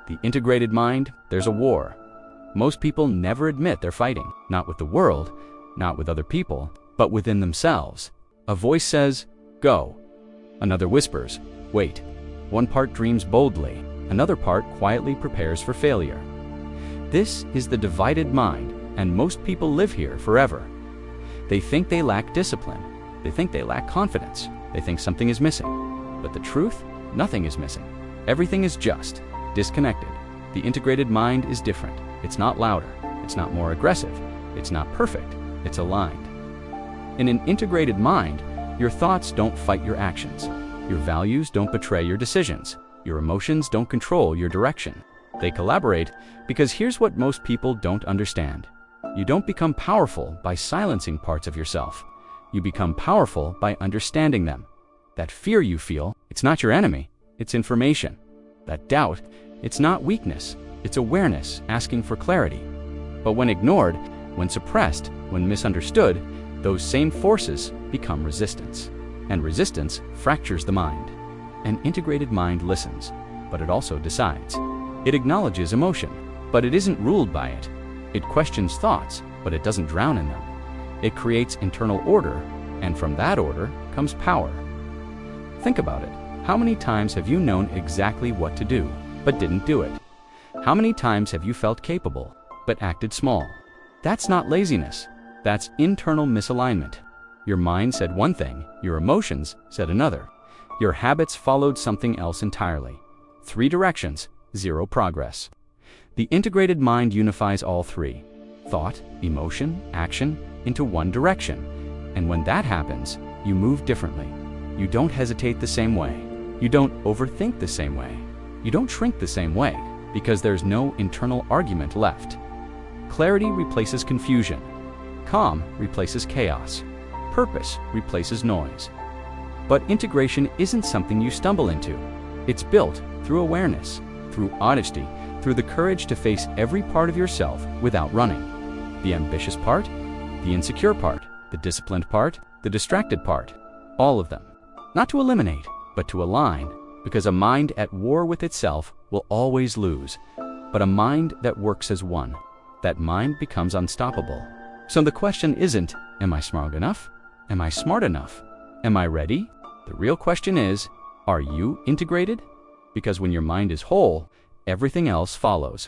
The integrated mind, there's a war. Most people never admit they're fighting, not with the world, not with other people, but within themselves. A voice says, "Go." Another whispers, "Wait." One part dreams boldly, another part quietly prepares for failure. This is the divided mind, and most people live here forever. They think they lack discipline. They think they lack confidence. They think something is missing. But the truth, nothing is missing. Everything is just, disconnected. The integrated mind is different. It's not louder. It's not more aggressive. It's not perfect. It's aligned. In an integrated mind, your thoughts don't fight your actions. Your values don't betray your decisions. Your emotions don't control your direction. They collaborate because here's what most people don't understand. You don't become powerful by silencing parts of yourself. You become powerful by understanding them. That fear you feel, it's not your enemy, it's information. That doubt, it's not weakness, it's awareness asking for clarity. But when ignored, when suppressed, when misunderstood, those same forces become resistance. And resistance fractures the mind. An integrated mind listens, but it also decides. It acknowledges emotion, but it isn't ruled by it. It questions thoughts, but it doesn't drown in them. It creates internal order, and from that order comes power. Think about it. How many times have you known exactly what to do, but didn't do it? How many times have you felt capable, but acted small? That's not laziness. That's internal misalignment. Your mind said one thing, your emotions said another. Your habits followed something else entirely. 3 directions, 0 progress. The integrated mind unifies all 3, thought, emotion, action, into one direction. And when that happens, you move differently. You don't hesitate the same way. You don't overthink the same way. You don't shrink the same way, because there's no internal argument left. Clarity replaces confusion. Calm replaces chaos. Purpose replaces noise. But integration isn't something you stumble into. It's built through awareness, through honesty, through the courage to face every part of yourself without running. The ambitious part, the insecure part, the disciplined part, the distracted part, all of them. Not to eliminate, but to align, because a mind at war with itself will always lose. But a mind that works as one, that mind becomes unstoppable. So the question isn't, am I smart enough? Am I smart enough? Am I ready? The real question is, are you integrated? Because when your mind is whole, everything else follows.